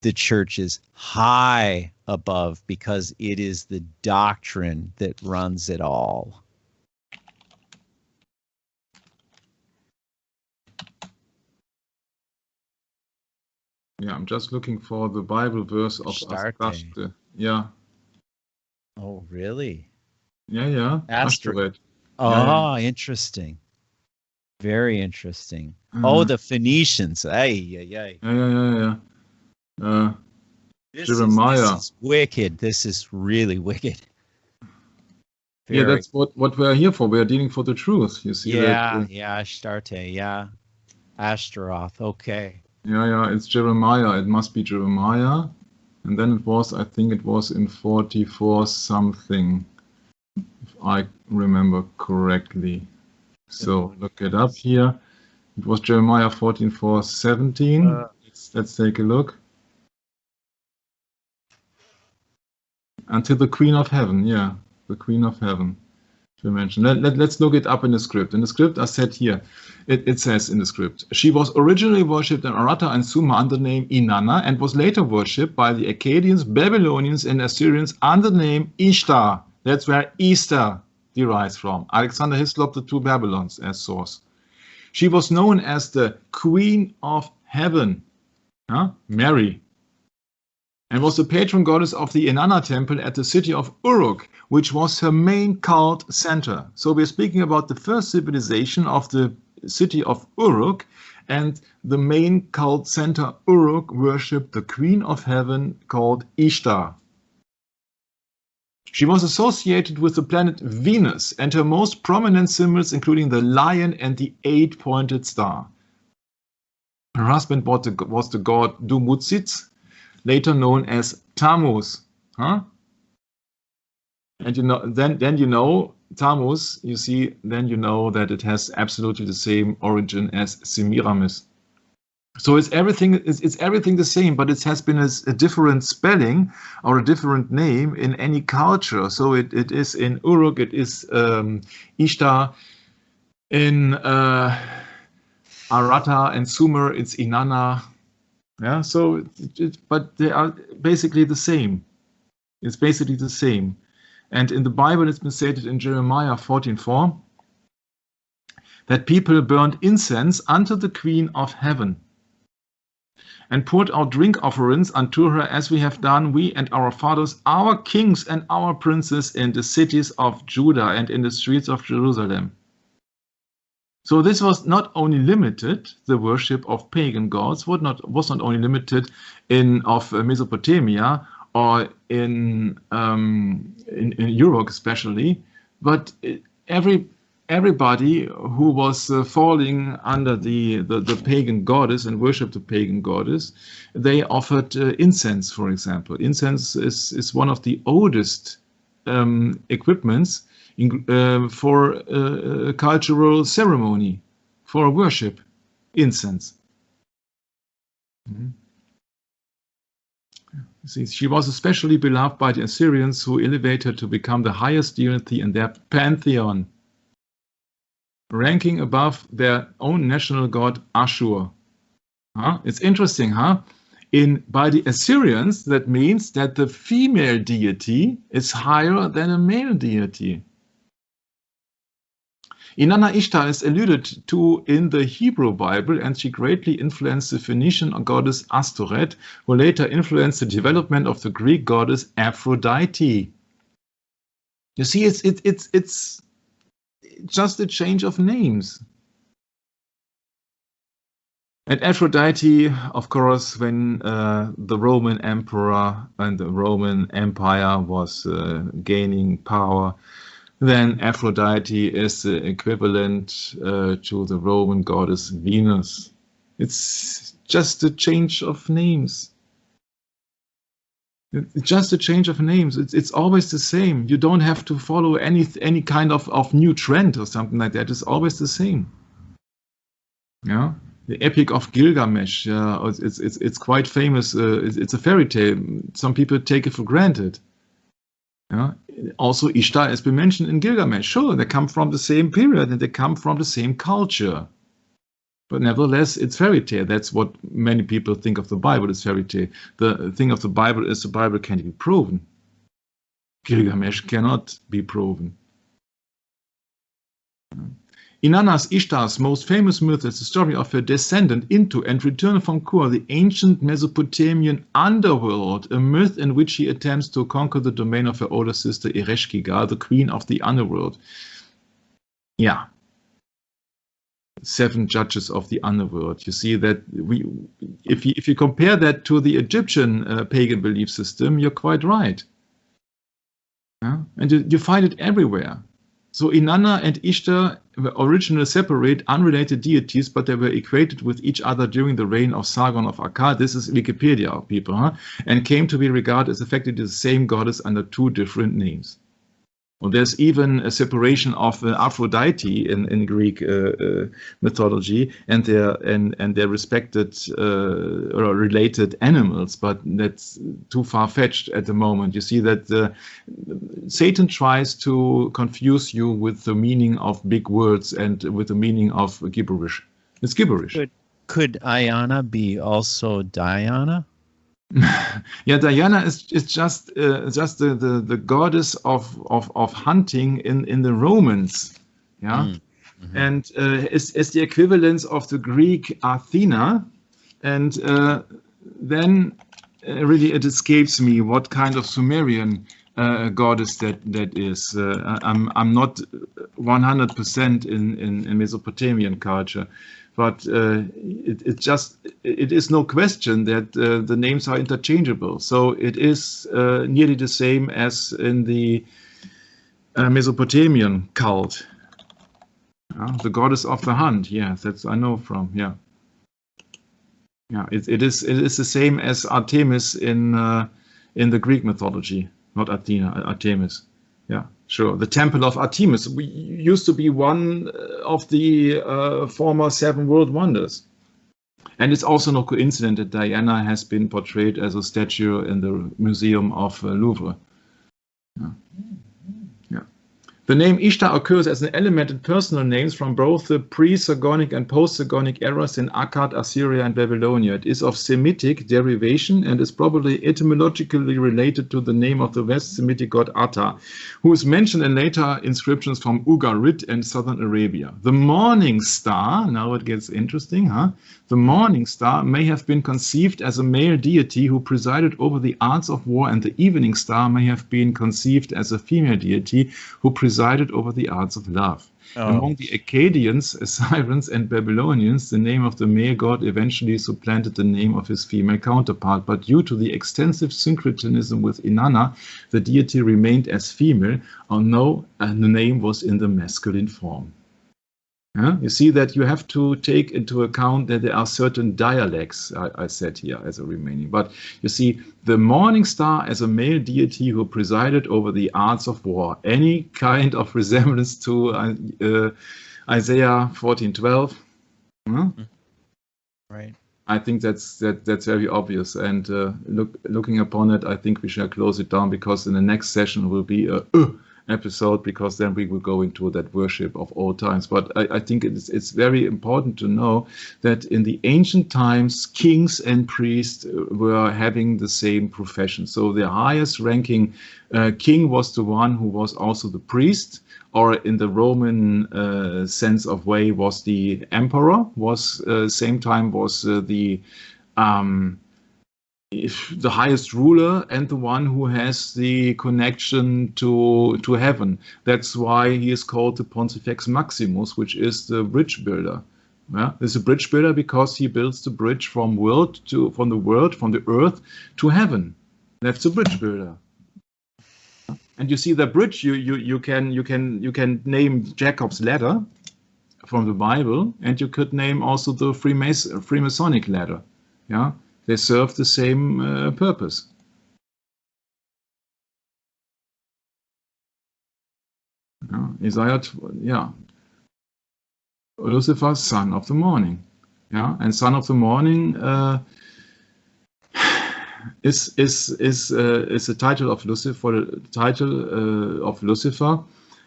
the church is high above because it is the doctrine that runs it all. Yeah, I'm just looking for the Bible verse of Astarte. Yeah. Oh, really? Yeah. Astarte. Oh, yeah. Interesting. Very interesting. Oh, the Phoenicians. Yeah. Jeremiah. This is wicked. This is really wicked. Yeah, that's what we're here for. We're dealing for the truth. You see that? Yeah, Astarte. Yeah. Ashtaroth. Okay. Yeah, it's Jeremiah. It must be Jeremiah. And then it was, I think it was in 44 something, if I remember correctly. So look it up here. It was Jeremiah 14:4-17. Let's take a look. Until the Queen of Heaven, yeah, the Queen of Heaven. To mention. Let's look it up in the script. In the script, I said here, it says in the script, she was originally worshipped in Aratta and Sumer under the name Inanna and was later worshipped by the Akkadians, Babylonians, and Assyrians under the name Ishtar. That's where Easter derives from. Alexander Hislop, the two Babylons, as source. She was known as the Queen of Heaven, Mary, and was the patron goddess of the Inanna temple at the city of Uruk, which was her main cult center. So we're speaking about the first civilization of the city of Uruk, and the main cult center, Uruk, worshipped the Queen of Heaven called Ishtar. She was associated with the planet Venus, and her most prominent symbols including the lion and the 8-pointed star. Her husband was the god Dumuzi, later known as Tammuz. And you know, then you know Tammuz, you see, then you know that it has absolutely the same origin as Semiramis. So it's everything the same, but it has been a different spelling or a different name in any culture. So it is in Uruk, it is Ishtar, in Aratta and Sumer, it's Inanna. Yeah, so but they are basically the same. It's basically the same. And in the Bible, it's been stated in Jeremiah 14:4 that people burned incense unto the Queen of Heaven and poured out drink offerings unto her, as we have done, we and our fathers, our kings and our princes, in the cities of Judah and in the streets of Jerusalem. So this was not only limited, the worship of pagan gods was not only limited in Mesopotamia or in Europe especially, but everybody who was falling under the pagan goddess and worshipped the pagan goddess, they offered incense, for example. Incense is one of the oldest equipments for cultural ceremony, for worship, incense. See, she was especially beloved by the Assyrians, who elevated her to become the highest deity in their pantheon, ranking above their own national god Ashur. It's interesting, by the Assyrians, that means that the female deity is higher than a male deity. Inanna Ishtar is alluded to in the Hebrew Bible, and she greatly influenced the Phoenician goddess Astoret, who later influenced the development of the Greek goddess Aphrodite. You see, it's just a change of names. And Aphrodite, of course, when the Roman emperor and the Roman Empire was gaining power, then Aphrodite is the equivalent to the Roman goddess Venus. It's just a change of names. It's just a change of names. It's always the same. You don't have to follow any kind of new trend or something like that. It's always the same. Yeah. The Epic of Gilgamesh. It's quite famous. It's a fairy tale. Some people take it for granted. Yeah. Also, Ishtar has been mentioned in Gilgamesh. Sure, they come from the same period and they come from the same culture. But nevertheless, it's fairy tale. That's what many people think of the Bible as fairy tale. The thing of the Bible is the Bible can't be proven. Gilgamesh cannot be proven. Inanna's Ishtar's most famous myth is the story of her descendant into and return from Kura, the ancient Mesopotamian underworld, a myth in which she attempts to conquer the domain of her older sister Ereshkigal, the queen of the underworld. Yeah. 7 judges of the underworld. You see that if you compare that to the Egyptian pagan belief system, you're quite right. Yeah? And you find it everywhere. So Inanna and Ishtar were originally separate, unrelated deities, but they were equated with each other during the reign of Sargon of Akkad. This is Wikipedia, people, huh? And came to be regarded as effectively the same goddess under 2 different names. Well, there's even a separation of Aphrodite in Greek mythology and their respected or related animals, but that's too far-fetched at the moment. You see that Satan tries to confuse you with the meaning of big words and with the meaning of gibberish. It's gibberish. Could Iana be also Diana? Yeah, Diana is just the goddess of hunting in the Romans, yeah, and is the equivalence of the Greek Athena, and then really it escapes me what kind of Sumerian goddess that is. I'm not 100% in Mesopotamian culture. But it is no question that the names are interchangeable. So it is nearly the same as in the Mesopotamian cult. The goddess of the hunt. Yeah, that's I know from. Yeah, yeah. It is the same as Artemis in the Greek mythology, not Athena, Artemis. Yeah, sure. The Temple of Artemis used to be one of the former 7 world wonders. And it's also no coincidence that Diana has been portrayed as a statue in the Museum of Louvre. Yeah. Yeah. The name Ishtar occurs as an element in personal names from both the pre-Sargonic and post-Sargonic eras in Akkad, Assyria, and Babylonia. It is of Semitic derivation and is probably etymologically related to the name of the West Semitic god Atta, who is mentioned in later inscriptions from Ugarit and southern Arabia. The morning star, now it gets interesting, huh? The morning star may have been conceived as a male deity who presided over the arts of war, and the evening star may have been conceived as a female deity who presided over the arts of love. Oh. Among the Akkadians, Assyrians, and Babylonians, the name of the male god eventually supplanted the name of his female counterpart, but due to the extensive syncretism with Inanna, the deity remained as female, although the name was in the masculine form. Yeah? You see that you have to take into account that there are certain dialects, I said here as a remaining. But you see, the morning star as a male deity who presided over the arts of war, any kind of resemblance to Isaiah 14:12. Right. I think that's very obvious. And looking upon it, I think we shall close it down, because in the next session will be a episode, because then we will go into that worship of all times. But I think it's very important to know that in the ancient times, kings and priests were having the same profession. So the highest ranking king was the one who was also the priest, or in the Roman sense of way was the emperor, was same time was the highest ruler and the one who has the connection to heaven. That's why he is called the Pontifex Maximus, which is the bridge builder, Yeah, there's a bridge builder because he builds the bridge from the earth to heaven. That's a bridge builder. And you see the bridge. You can name Jacob's ladder from the Bible, and you could name also the Freemasonic ladder. Yeah, they serve the same purpose. Isaiah, Lucifer, son of the morning. Yeah, and son of the morning is the title of Lucifer. The title of Lucifer,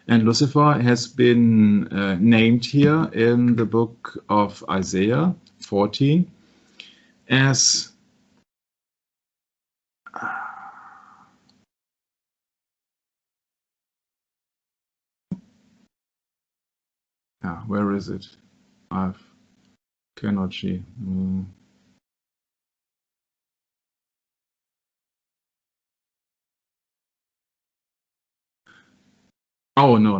and Lucifer has been named here in the book of Isaiah 14 as where is it? I cannot see. Oh, no.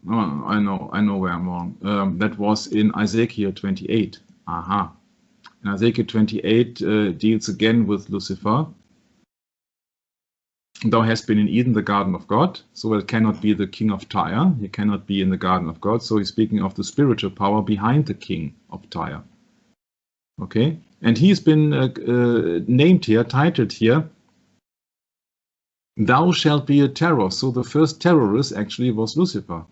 I know where I'm wrong. That was in Ezekiel 28. Aha. And Ezekiel 28 deals again with Lucifer. Thou hast been in Eden, the garden of God, so it cannot be the king of Tyre. He cannot be in the garden of God. So he's speaking of the spiritual power behind the king of Tyre. Okay? And he's been named here, titled here, Thou shalt be a terror. So the first terrorist actually was Lucifer,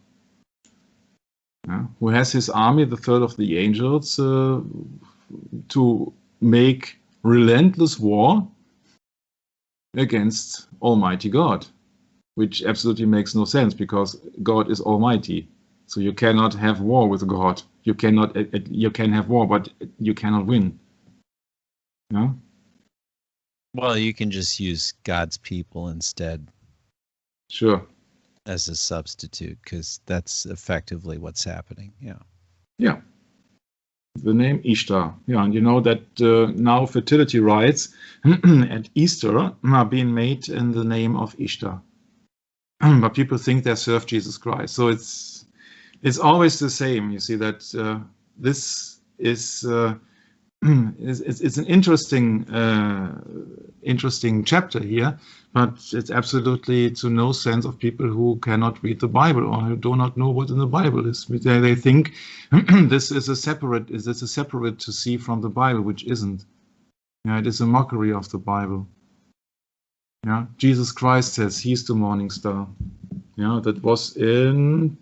who has his army, the third of the angels, to make relentless war against Almighty God, which absolutely makes no sense because God is Almighty. So you cannot have war with God. You can have war, but you cannot win. Yeah? Well, you can just use God's people instead. Sure. As a substitute, because that's effectively what's happening. Yeah. Yeah. The name Ishtar. Yeah, and you know that now fertility rites at Easter are being made in the name of Ishtar. But people think they serve Jesus Christ. So it's always the same. You see that this is it's an interesting chapter here, but it's absolutely to no sense of people who cannot read the Bible or who do not know what in the Bible is. They think this is a separate to see from the Bible, which isn't. Yeah, it is a mockery of the Bible. Yeah, Jesus Christ says he's the morning star. Yeah, that was in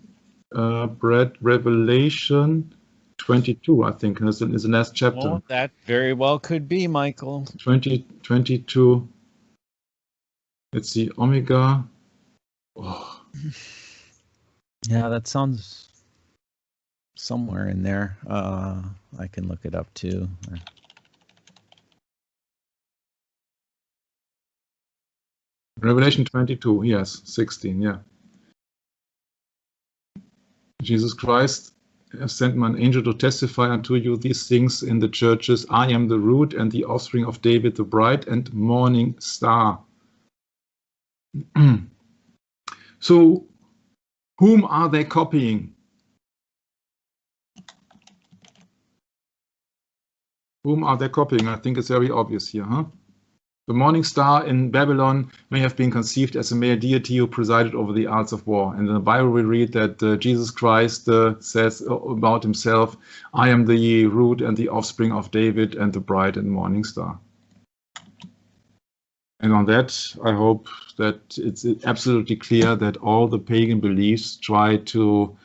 Revelation 22, I think, is the last chapter. Well, that very well could be, Michael. 22. Let's see, Omega. Oh. Yeah, that sounds somewhere in there. I can look it up too. Revelation 22, yes, 16, yeah. Jesus Christ has sent my angel to testify unto you these things in the churches. I am the root and the offspring of David, the bright and morning star. So, whom are they copying? Whom are they copying? I think it's very obvious here, huh? The morning star in Babylon may have been conceived as a male deity who presided over the arts of war. And in the Bible we read that Jesus Christ says about himself, I am the root and the offspring of David and the bright and morning star. And on that, I hope that it's absolutely clear that all the pagan beliefs try to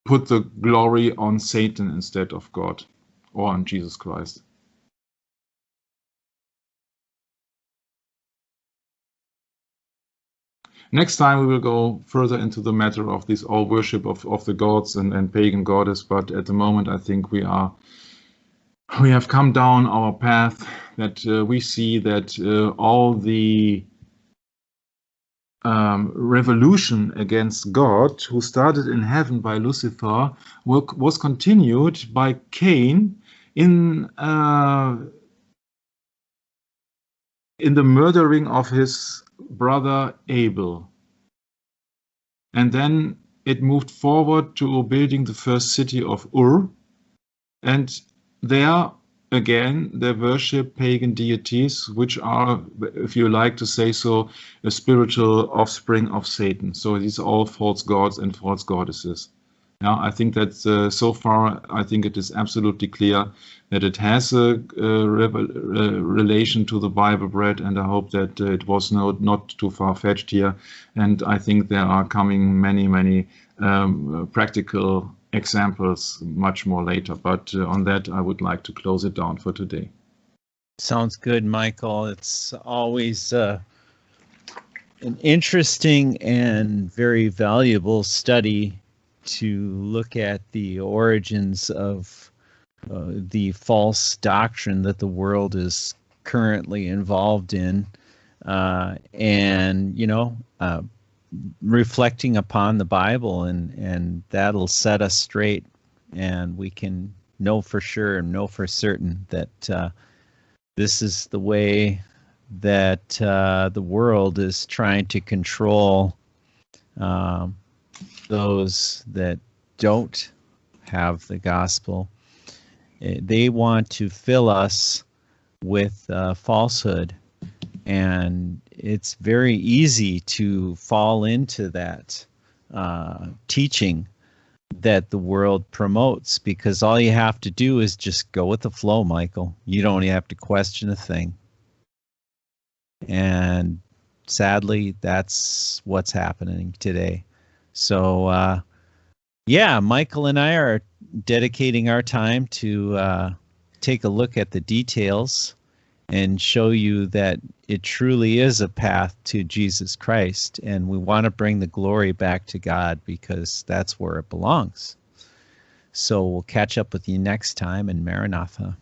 put the glory on Satan instead of God or on Jesus Christ. Next time we will go further into the matter of this all worship of the gods and pagan goddess, but at the moment I think we have come down our path that we see that all the revolution against God, who started in heaven by Lucifer, was continued by Cain in the murdering of his brother Abel. And then it moved forward to building the first city of Ur. And there, again, they worship pagan deities, which are, if you like to say so, a spiritual offspring of Satan. So these are all false gods and false goddesses. Now, I think that so far, I think it is absolutely clear that it has a relation to the Bible bread, and I hope that it was not too far-fetched here. And I think there are coming many practical examples much more later. But on that, I would like to close it down for today. Sounds good, Michael. It's always an interesting and very valuable study to look at the origins of the false doctrine that the world is currently involved in, and reflecting upon the Bible, and that'll set us straight, and we can know for sure and know for certain that this is the way that the world is trying to control those that don't have the gospel. They want to fill us with falsehood, and it's very easy to fall into that teaching that the world promotes, because all you have to do is just go with the flow, Michael. You don't even have to question a thing. And sadly, that's what's happening today. So, yeah, Michael and I are dedicating our time to take a look at the details and show you that it truly is a path to Jesus Christ, and we want to bring the glory back to God, because that's where it belongs. So we'll catch up with you next time, and Maranatha.